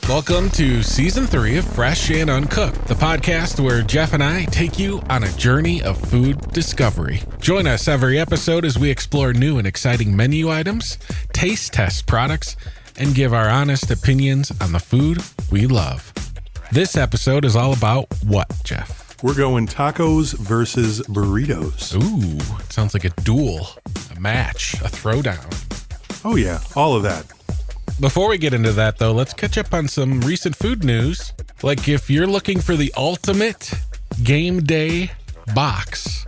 Welcome to Season 3 of Fresh and Uncooked, the podcast where Jeff and I take you on a journey of food discovery. Join us every episode as we explore new and exciting menu items, taste test products, and give our honest opinions on the food we love. This episode is all about what, Jeff? We're going tacos versus burritos. Ooh, it sounds like a duel, a match, a throwdown. Oh yeah, all of that. Before we get into that, though, let's catch up on some recent food news. Like if you're looking for the ultimate game day box,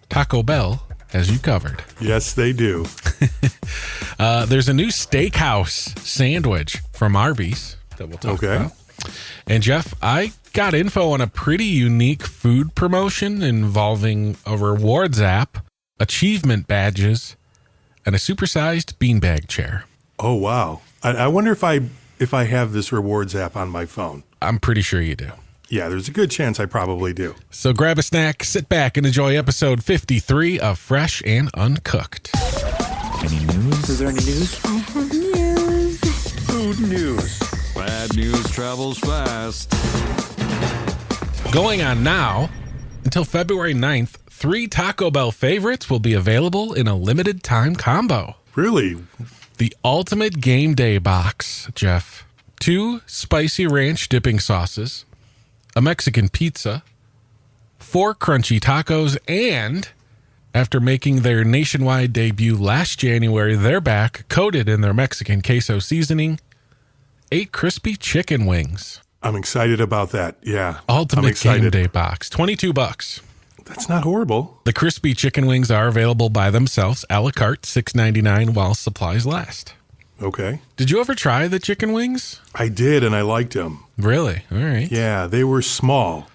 Taco Bell has you covered. Yes, they do. There's a new Steakhouse sandwich from Arby's that we'll talk about. And Jeff, I got info on a pretty unique food promotion involving a rewards app, achievement badges, and a supersized beanbag chair. Oh, wow. I wonder if I have this rewards app on my phone. I'm pretty sure you do. Yeah, there's a good chance I probably do. So grab a snack, sit back, and enjoy episode 53 of Fresh and Uncooked. Any news? Is there any news? I have news. Food news. Bad news travels fast. Going on now, until February 9th, 3 Taco Bell favorites will be available in a limited time combo. Really? The ultimate game day box, Jeff. 2 spicy ranch dipping sauces, a Mexican pizza, 4 crunchy tacos, and after making their nationwide debut last January, they're back, coated in their Mexican queso seasoning, 8 crispy chicken wings. I'm excited about that. Yeah. Ultimate game day box, $22. That's not horrible. The crispy chicken wings are available by themselves, a la carte, $6.99 while supplies last. Okay. Did you ever try the chicken wings? I did, and I liked them. Really? All right. Yeah, they were small.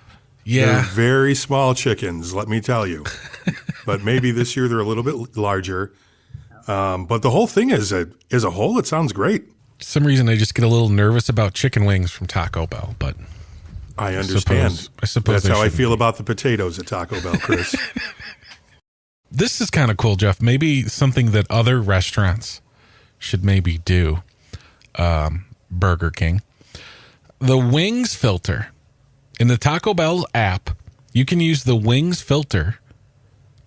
Yeah. They're very small chickens, let me tell you. But maybe this year they're a little bit larger. But the whole thing as a whole, it sounds great. For some reason, I just get a little nervous about chicken wings from Taco Bell, but I understand. I suppose that's how I feel about the potatoes at Taco Bell, Chris. This is kind of cool, Jeff. Maybe something that other restaurants should maybe do. Burger King. The wings filter. In the Taco Bell app, you can use the wings filter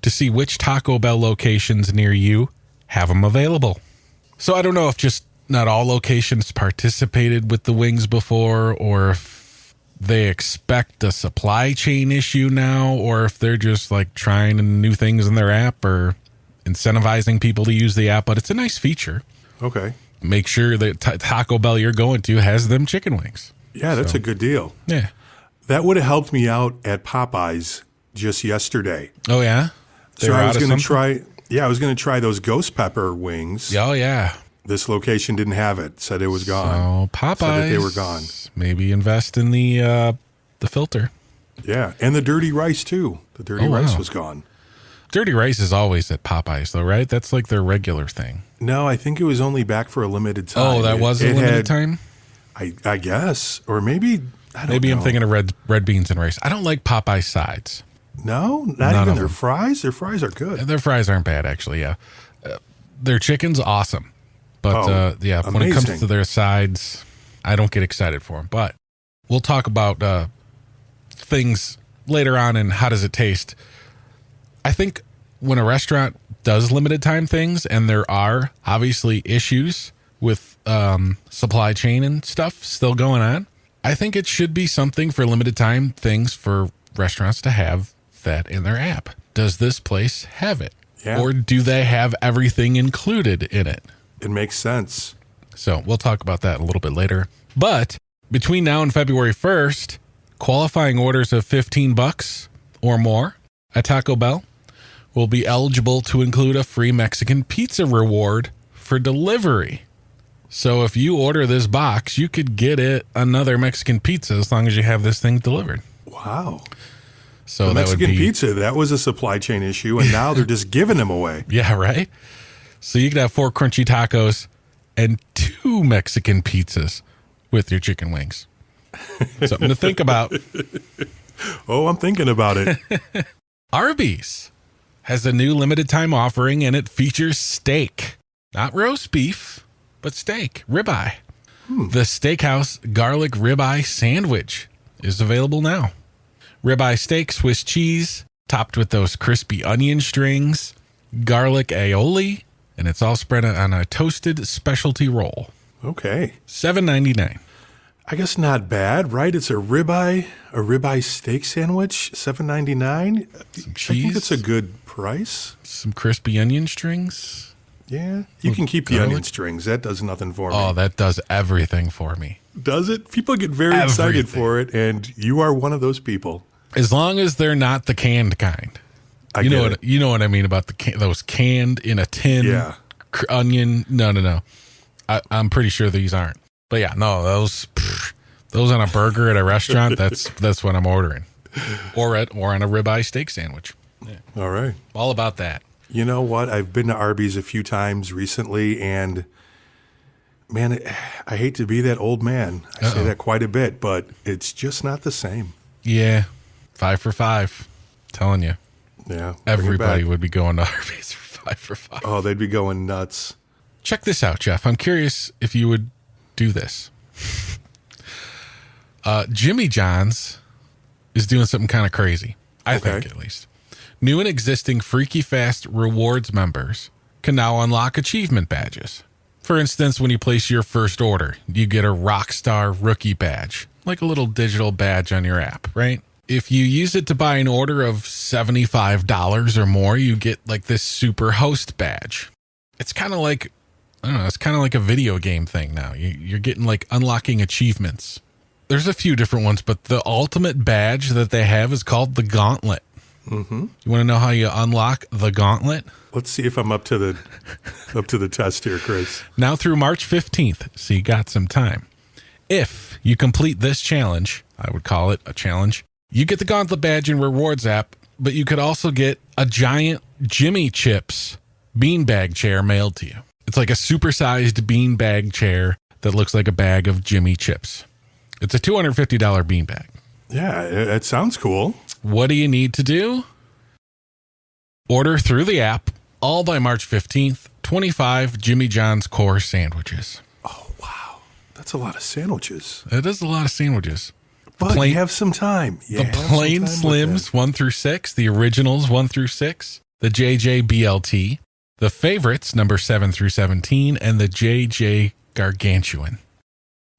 to see which Taco Bell locations near you have them available. So I don't know if just not all locations participated with the wings before, or if they expect a supply chain issue now, or if they're just like trying new things in their app or incentivizing people to use the app. But it's a nice feature. Okay. Make sure that Taco Bell you're going to has them chicken wings. Yeah, that's a good deal. Yeah. That would have helped me out at Popeyes just yesterday. Oh, yeah? So I was going to try. Yeah, I was going to try those ghost pepper wings. Oh, yeah. This location didn't have it. Said it was gone. So Popeyes, said that they were gone. Maybe invest in the filter. Yeah, and the dirty rice too. The dirty rice was gone. Dirty rice is always at Popeyes, though, right? That's like their regular thing. No, I think it was only back for a limited time. Oh, that was a limited time? I guess, or maybe I don't know. Maybe I'm thinking of red beans and rice. I don't like Popeye sides. No, not even their fries. Their fries are good. Their fries aren't bad, actually. Yeah, their chicken's awesome. But yeah, amazing. When it comes to their sides, I don't get excited for them. But we'll talk about things later on and how does it taste. I think when a restaurant does limited time things, and there are obviously issues with supply chain and stuff still going on, I think it should be something for limited time things for restaurants to have that in their app. Does this place have it? Yeah. Or do they have everything included in it? It makes sense. So we'll talk about that a little bit later. But between now and February 1st, qualifying orders of $15 or more at Taco Bell will be eligible to include a free Mexican pizza reward for delivery. So if you order this box, you could get another Mexican pizza as long as you have this thing delivered. Wow. So the that Mexican would be pizza, that was a supply chain issue, and now they're just giving them away. Yeah, right? So you could have 4 crunchy tacos and 2 Mexican pizzas with your chicken wings. Something to think about. Oh, I'm thinking about it. Arby's has a new limited time offering, and it features steak. Not roast beef, but steak, ribeye. The Steakhouse Garlic Ribeye Sandwich is available now. Ribeye steak, Swiss cheese, topped with those crispy onion strings, garlic aioli, and it's all spread on a toasted specialty roll. Okay. $7.99. I guess not bad, right? It's a ribeye steak sandwich, $7.99. Some cheese. I think it's a good price. Some crispy onion strings. Yeah, you can keep the garlic. onion strings. That does nothing for me. Oh, that does everything for me. Does it? People get very excited for it, and you are one of those people. As long as they're not the canned kind. You know what I mean about those canned in a tin onion. No. I'm pretty sure these aren't. But yeah, no, those on a burger at a restaurant, that's what I'm ordering. Or on a ribeye steak sandwich. Yeah. All right. All about that. You know what? I've been to Arby's a few times recently, and man, I hate to be that old man. I say that quite a bit, but it's just not the same. Yeah. 5 for $5. Telling you. Yeah. Everybody would be going to Arby's for 5 for $5. Oh, they'd be going nuts. Check this out, Jeff. I'm curious if you would do this. Jimmy John's is doing something kind of crazy. I think, at least. New and existing Freaky Fast Rewards members can now unlock achievement badges. For instance, when you place your first order, you get a Rockstar Rookie badge, like a little digital badge on your app, right? If you use it to buy an order of $75 or more, you get like this Super Host badge. It's kind of like, I don't know, it's kind of like a video game thing now. You're getting like unlocking achievements. There's a few different ones, but the ultimate badge that they have is called the Gauntlet. Mm-hmm. You want to know how you unlock the Gauntlet? Let's see if I'm up to the test here, Chris. Now through March 15th, so you got some time. If you complete this challenge, I would call it a challenge, you get the Gauntlet badge in Rewards app, but you could also get a giant Jimmy Chips beanbag chair mailed to you. It's like a supersized beanbag chair that looks like a bag of Jimmy Chips. It's a $250 beanbag. Yeah, it sounds cool. What do you need to do? Order through the app, all by March 15th, 25 Jimmy John's core sandwiches. Oh, wow. That's a lot of sandwiches. It is a lot of sandwiches. But you have some time. The plain Slims 1 through 6, the originals 1 through 6, the JJ BLT, the favorites number 7 through 17, and the JJ Gargantuan.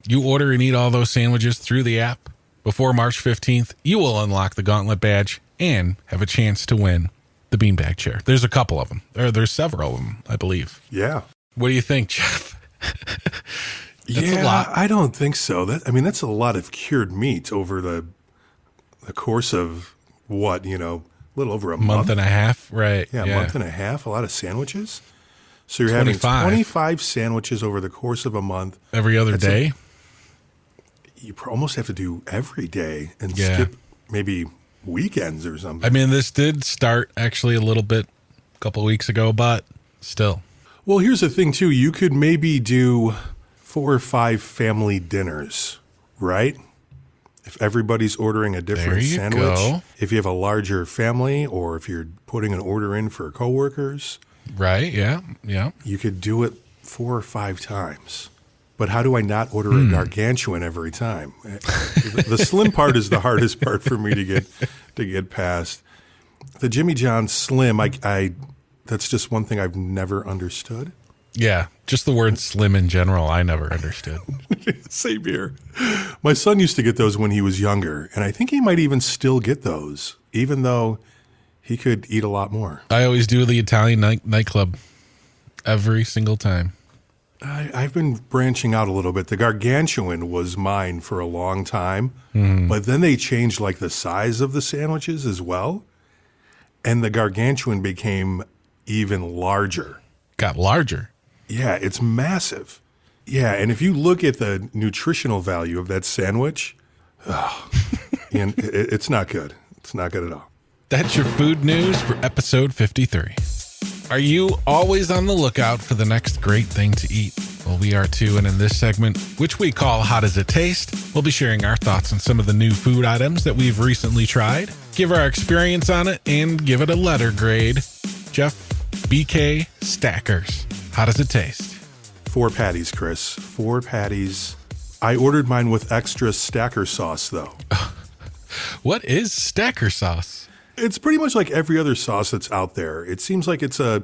You order and eat all those sandwiches through the app before March 15th, you will unlock the Gauntlet badge and have a chance to win the beanbag chair. There's a couple of them. There's several of them, I believe. Yeah. What do you think, Jeff? That's a lot. I don't think so. That's a lot of cured meat over the course of what, a little over a month and a half, right? Yeah, a month and a half. A lot of sandwiches. So you're having 25 sandwiches over the course of a month. Every other day? You almost have to do every day and skip maybe weekends or something. This did start actually a couple of weeks ago, but still. Well, here's the thing, too. You could maybe do 4 or 5 family dinners, right? If everybody's ordering a different sandwich. Go. If you have a larger family or if you're putting an order in for coworkers. Right, yeah. You could do it 4 or 5 times. But how do I not order a gargantuan every time? The slim part is the hardest part for me to get past. The Jimmy John's Slim, that's just one thing I've never understood. Yeah, just the word slim in general, I never understood. Same here. My son used to get those when he was younger, and I think he might even still get those, even though he could eat a lot more. I always do the Italian nightclub every single time. I've been branching out a little bit. The gargantuan was mine for a long time, but then they changed like the size of the sandwiches as well, and the gargantuan became even larger. Got larger? Yeah, it's massive. Yeah, and if you look at the nutritional value of that sandwich, and it's not good. It's not good at all. That's your food news for episode 53. Are you always on the lookout for the next great thing to eat? Well, we are too, and in this segment, which we call How Does It Taste?, we'll be sharing our thoughts on some of the new food items that we've recently tried, give our experience on it, and give it a letter grade. Jeff, BK Stackers, how does it taste? 4 patties, Chris. 4 patties. I ordered mine with extra stacker sauce, though. What is stacker sauce? It's pretty much like every other sauce that's out there. It seems like it's a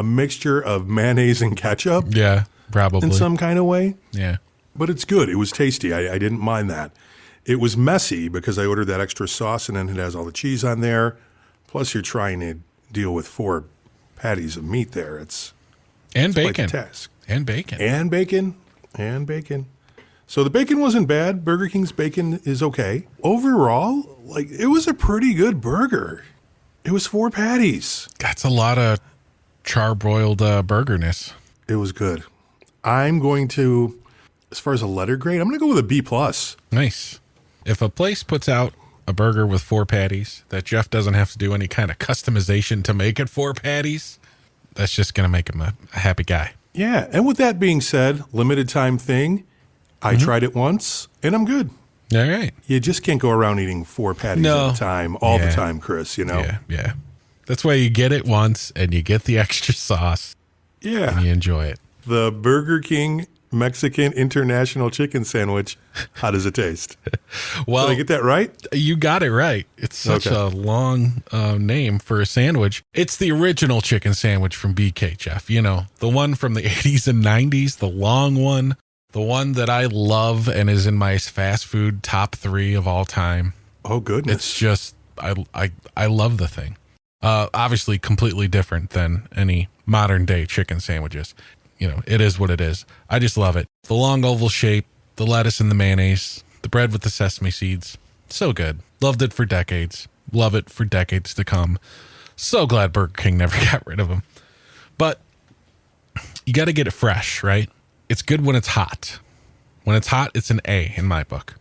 mixture of mayonnaise and ketchup Yeah, probably. in some kind of way. Yeah. But it's good. It was tasty. I didn't mind that. It was messy because I ordered that extra sauce and then it has all the cheese on there. Plus, you're trying to deal with 4 patties of meat there. It's And quite bacon. the task. And bacon. And bacon. And bacon. So the bacon wasn't bad. Burger King's bacon is okay. Overall, like, it was a pretty good burger. It was 4 patties. That's a lot of charbroiled burgerness. It was good. I'm going to, as far as a letter grade, I'm going to go with a B+. Nice. If a place puts out a burger with 4 patties that Jeff doesn't have to do any kind of customization to make it 4 patties, that's just going to make him a happy guy. Yeah, and with that being said, limited time thing, I tried it once, and I'm good. All right. You just can't go around eating 4 patties No. at a time, all the Yeah. time, Chris, you know? Yeah. That's why you get it once and you get the extra sauce Yeah. and you enjoy it. The Burger King Mexican International Chicken Sandwich. How does it taste? Well, Did I get that right? you got it right. It's such Okay. a long name for a sandwich. It's the original chicken sandwich from BK, Jeff. You know, the one from the 80s and 90s, the long one, the one that I love and is in my fast food top 3 of all time. Oh, goodness. It's just, I love the thing. Obviously completely different than any modern day chicken sandwiches. You know, it is what it is. I just love it. The long oval shape, the lettuce and the mayonnaise, the bread with the sesame seeds. So good. Loved it for decades. Love it for decades to come. So glad Burger King never got rid of them. But you got to get it fresh, right? It's good when it's hot. When it's hot, it's an A in my book.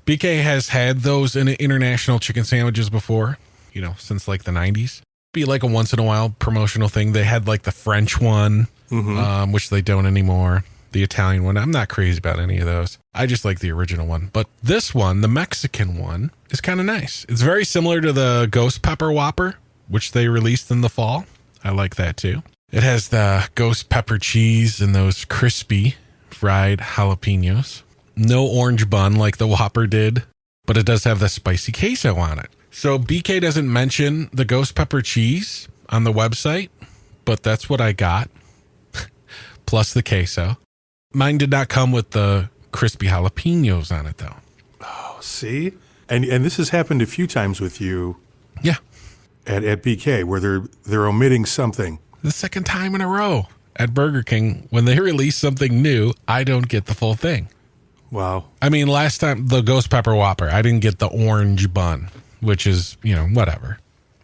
BK has had those in international chicken sandwiches before, you know, since like the 90s. Be like a once in a while promotional thing. They had like the French one, which they don't anymore. The Italian one. I'm not crazy about any of those. I just like the original one. But this one, the Mexican one, is kind of nice. It's very similar to the Ghost Pepper Whopper, which they released in the fall. I like that too. It has the ghost pepper cheese and those crispy fried jalapenos. No orange bun like the Whopper did, but it does have the spicy queso on it. So BK doesn't mention the ghost pepper cheese on the website, but that's what I got, plus the queso. Mine did not come with the crispy jalapenos on it, though. Oh, see? And this has happened a few times with you Yeah, at BK, where they're omitting something. the second time in a row at Burger King, when they release something new, I don't get the full thing. Wow. I mean, last time, the ghost pepper Whopper, I didn't get the orange bun, which is, you know, whatever.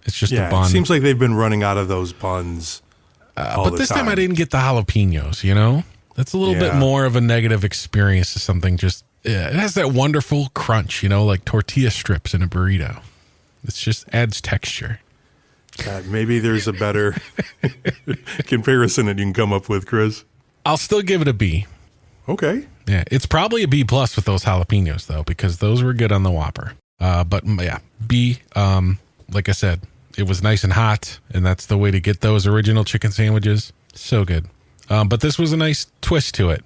It's just a bun. It seems like they've been running out of those buns all but the this time. time I didn't get the jalapenos, you know? That's a little bit Yeah. more of a negative experience to something just, yeah, it has that wonderful crunch, you know, like tortilla strips in a burrito. It just adds texture. Maybe there's a better comparison that you can come up with, Chris. I'll still give it a B. Okay. Yeah, it's probably a B plus with those jalapenos though, because those were good on the Whopper. But yeah, B. Like I said, it was nice and hot, and that's the way to get those original chicken sandwiches. So good. But this was a nice twist to it.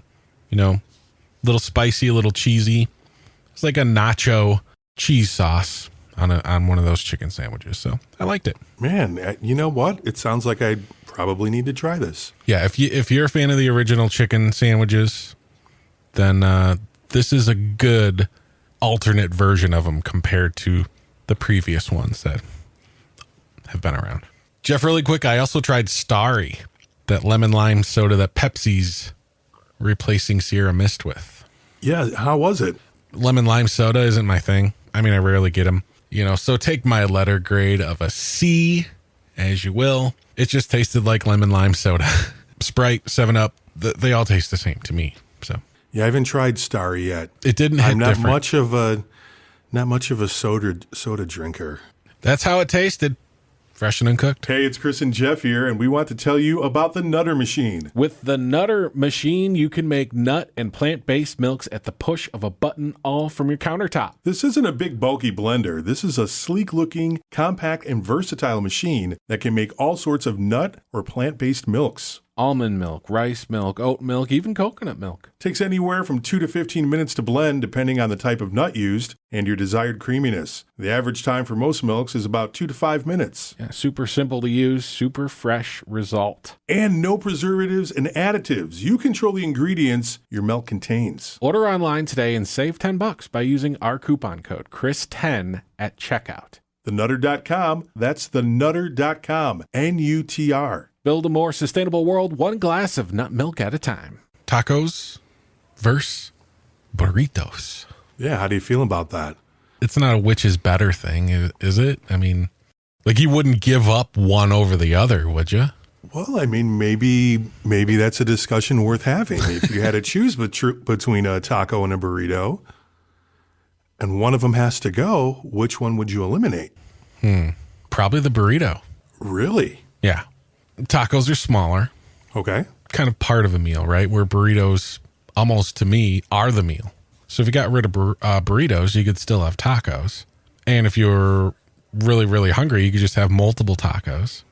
You know, a little spicy, a little cheesy. It's like a nacho cheese sauce on one of those chicken sandwiches. So I liked it. Man, you know what? It sounds like I probably need to try this. Yeah, if you're a fan of the original chicken sandwiches, then this is a good alternate version of them compared to the previous ones that have been around. Jeff, really quick, I also tried Starry, that lemon lime soda that Pepsi's replacing Sierra Mist with. Yeah, how was it? Lemon lime soda isn't my thing. I mean, I rarely get them. You know, so take my letter grade of a C, as you will. It just tasted like lemon lime soda. Sprite, 7-Up, they all taste the same to me. So Yeah, I haven't tried Starry yet. it didn't hit I'm not different. much of a soda drinker. That's how it tasted. Fresh and uncooked. Hey, it's Chris and Jeff here, and we want to tell you about the Nutter Machine. With the Nutter Machine, you can make nut and plant-based milks at the push of a button, all from your countertop. This isn't a big, bulky blender. This is a sleek-looking, compact, and versatile machine that can make all sorts of nut or plant-based milks. almond milk, rice milk, oat milk, even coconut milk. Takes anywhere from 2 to 15 minutes to blend, depending on the type of nut used and your desired creaminess. The average time for most milks is about 2 to 5 minutes. Yeah, super simple to use, super fresh result. And no preservatives and additives. You control the ingredients your milk contains. Order online today and save $10 by using our coupon code CHRIS10 at checkout. TheNutter.com. That's TheNutter.com. NUTR. Build a more sustainable world, one glass of nut milk at a time. Tacos versus burritos. Yeah, how do you feel about that? It's not a which is better thing, is it? I mean, like you wouldn't give up one over the other, would you? Well, I mean, maybe that's a discussion worth having. If you had to choose between a taco and a burrito, and one of them has to go, which one would you eliminate? Probably the burrito. Really? Yeah. Tacos are smaller, Okay. kind of part of a meal, right? Where burritos, almost to me, are the meal. So if you got rid of burritos, you could still have tacos. And if you're really, really hungry, you could just have multiple tacos.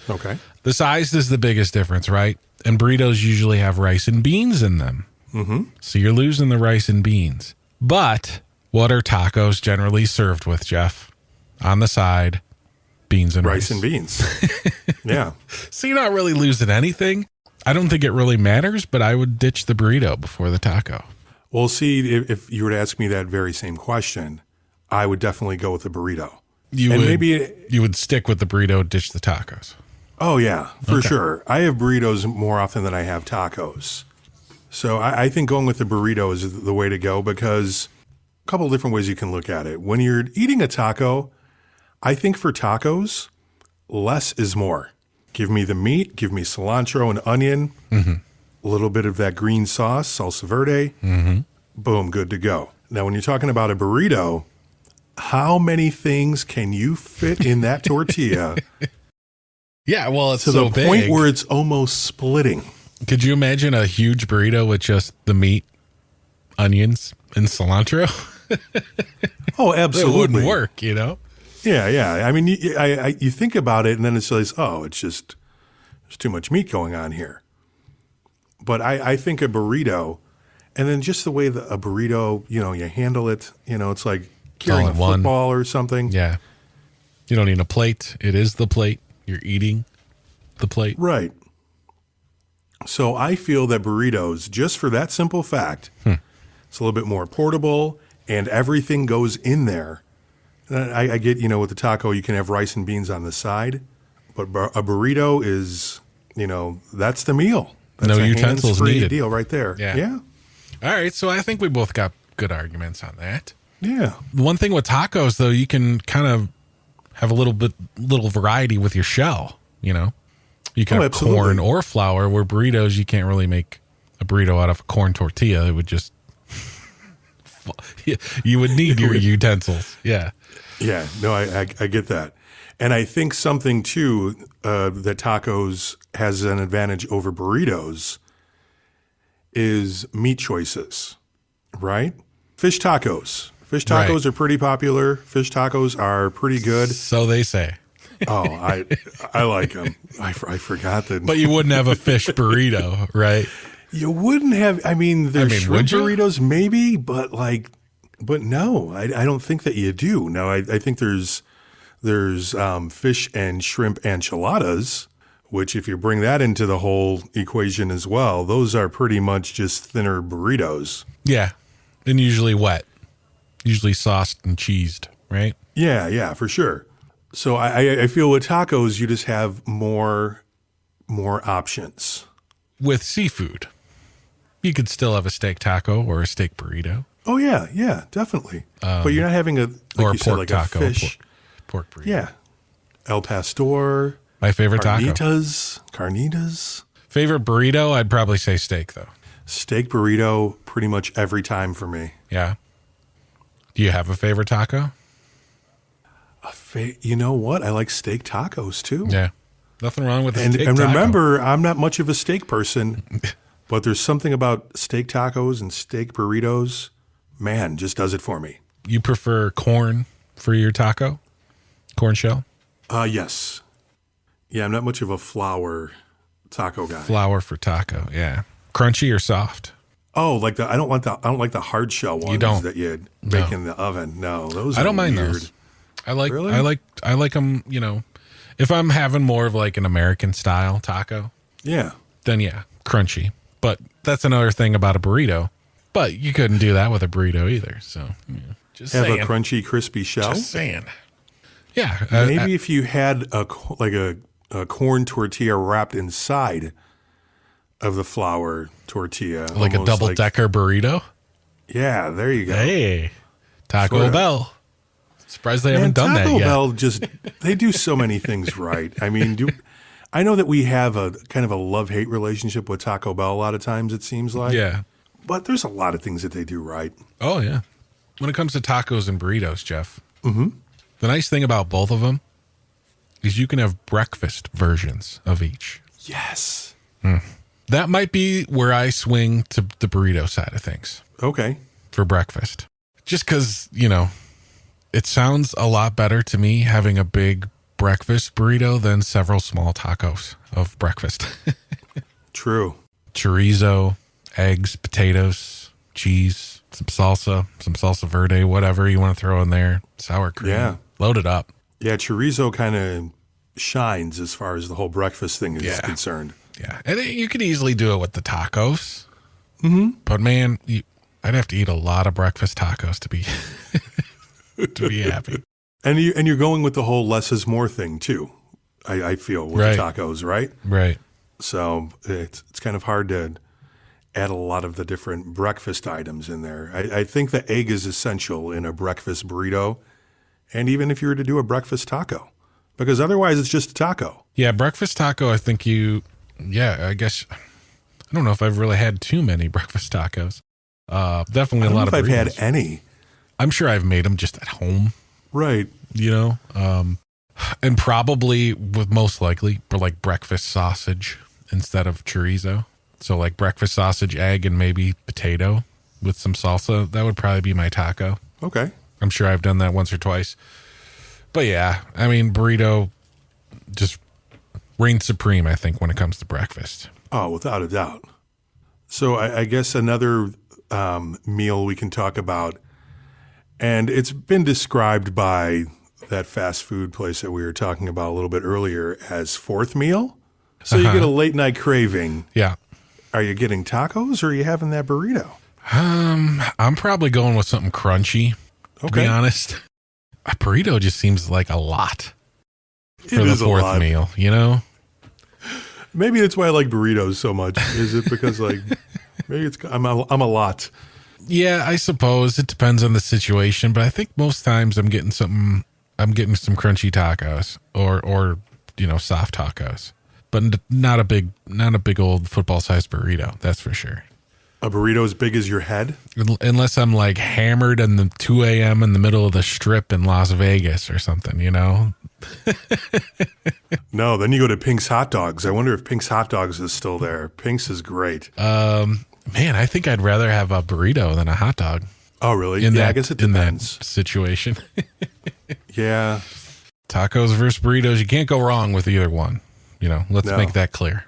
Okay. The size is the biggest difference, right? And burritos usually have rice and beans in them. Mm-hmm. So you're losing the rice and beans. But what are tacos generally served with, Jeff? On the side, beans and rice. Rice and beans. Yeah. So you're not really losing anything. I don't think it really matters, but I would ditch the burrito before the taco. Well, see, if you were to ask me that very same question, I would definitely go with the burrito. You would stick with the burrito, ditch the tacos. Oh, yeah, for sure. I have burritos more often than I have tacos. So I think going with the burrito is the way to go because a couple of different ways you can look at it. When you're eating a taco, I think for tacos, less is more. Give me the meat, give me cilantro and onion, a little bit of that green sauce, salsa verde, boom, good to go. Now, when you're talking about a burrito, how many things can you fit in that tortilla Yeah, well, it's to so the big. point where it's almost splitting? Could you imagine a huge burrito with just the meat, onions, and cilantro? Oh, It absolutely. wouldn't work, you know? Yeah, yeah. I mean, you think about it, and then it's like, oh, it's just there's too much meat going on here. But I think a burrito, and then just the way that a burrito, you handle it, it's like carrying a All in one. football or something. Yeah. You don't need a plate. It is the plate. You're eating the plate. Right. So I feel that burritos, just for that simple fact, it's a little bit more portable, and everything goes in there. And I get, with the taco, you can have rice and beans on the side, but a burrito is, that's the meal. That's No a utensils hands-free needed. deal right there. Yeah. Yeah. All right, so I think we both got good arguments on that. Yeah. One thing with tacos, though, you can kind of have a little variety with your shell, You can have absolutely. corn or flour, where burritos, you can't really make a burrito out of a corn tortilla. It would just, you would need your utensils. Yeah. Yeah. No, I get that. And I think something, too, that tacos has an advantage over burritos is meat choices, right? Fish tacos. Fish tacos Right. are pretty popular. Fish tacos are pretty good. So they say. Oh, I like them. I forgot that. But you wouldn't have a fish burrito, right? You wouldn't have. I mean, there's shrimp would you? burritos, maybe, but no, I don't think that you do. No, I think there's fish and shrimp enchiladas, which if you bring that into the whole equation as well, those are pretty much just thinner burritos. Yeah. And usually wet, usually sauced and cheesed, right? Yeah, for sure. So I feel with tacos, you just have more options. With seafood, you could still have a steak taco or a steak burrito. Oh yeah, definitely. But you're not having Or a you said, pork like taco. a fish. Pork burrito. Yeah, El Pastor, My favorite taco. carnitas. Favorite burrito, I'd probably say steak, though. Steak burrito pretty much every time for me. Yeah. Do you have a favorite taco? You know what? I like steak tacos too. Yeah. Nothing wrong with a And steak and taco. remember, I'm not much of a steak person, but there's something about steak tacos and steak burritos, man, just does it for me. You prefer corn for your taco? Corn shell? Yes. Yeah, I'm not much of a flour taco guy. Flour for taco. Yeah. Crunchy or soft? Oh, like I don't like the hard shell ones don't? that you bake in the oven. No, those I are don't mind weird. those. I like Really? I like them, if I'm having more of like an American style taco, Yeah. then yeah, crunchy. But that's another thing about a burrito. But you couldn't do that with a burrito either. So, just Have saying. a crunchy, crispy shell. Just saying. Yeah. Maybe if you had a corn tortilla wrapped inside of the flour tortilla. like a almost double-decker burrito. Yeah, there you go. Hey, Taco Sorta. Bell. Surprised they haven't done that Taco yet. Bell they do so many things right. I mean, I know that we have a kind of a love-hate relationship with Taco Bell a lot of times, it seems like. Yeah. But there's a lot of things that they do right. Oh, yeah. When it comes to tacos and burritos, Jeff, the nice thing about both of them is you can have breakfast versions of each. Yes. That might be where I swing to the burrito side of things Okay. for breakfast. Just because, it sounds a lot better to me having a big breakfast burrito than several small tacos of breakfast. True. Chorizo, eggs, potatoes, cheese, some salsa verde, whatever you want to throw in there, sour cream. Yeah. Load it up. Yeah, chorizo kind of shines as far as the whole breakfast thing is Yeah. concerned. Yeah. And you could easily do it with the tacos. Mm-hmm. But man, I'd have to eat a lot of breakfast tacos to be to be happy. And you're going with the whole less is more thing too. I feel with Right. the tacos, right? Right. So it's kind of hard to add a lot of the different breakfast items in there. I think the egg is essential in a breakfast burrito, and even if you were to do a breakfast taco, because otherwise it's just a taco. Yeah, breakfast taco, I think I guess, I don't know if I've really had too many breakfast tacos. Definitely I don't a lot know of if I've burritos. had any. I'm sure I've made them just at home, Right. and probably with most likely for like breakfast sausage instead of chorizo. So like breakfast sausage, egg, and maybe potato with some salsa. That would probably be my taco. Okay. I'm sure I've done that once or twice. But yeah, I mean, burrito just reigns supreme, I think, when it comes to breakfast. Oh, without a doubt. So I guess another meal we can talk about, and it's been described by that fast food place that we were talking about a little bit earlier as fourth meal. So you get a late night craving. Yeah. Are you getting tacos or are you having that burrito? I'm probably going with something crunchy, to be Okay. honest. A burrito just seems like a lot for It the is a fourth lot. meal, Maybe that's why I like burritos so much. Is it because maybe I'm a lot. Yeah, I suppose it depends on the situation, but I think most times I'm getting some crunchy tacos or soft tacos. But not a big old football sized burrito, that's for sure. A burrito as big as your head? Unless I'm like hammered in the 2 a.m. in the middle of the strip in Las Vegas or something, No, then you go to Pink's Hot Dogs. I wonder if Pink's Hot Dogs is still there. Pink's is great. Man, I think I'd rather have a burrito than a hot dog Oh, really? in Yeah, that I guess it in that depends. situation. Yeah. Tacos versus burritos, you can't go wrong with either one. Let's No. make that clear.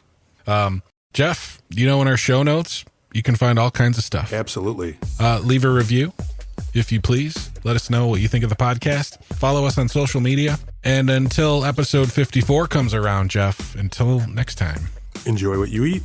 Jeff, in our show notes, you can find all kinds of stuff. Absolutely. Leave a review, if you please. Let us know what you think of the podcast. Follow us on social media. And until episode 54 comes around, Jeff, until next time. Enjoy what you eat.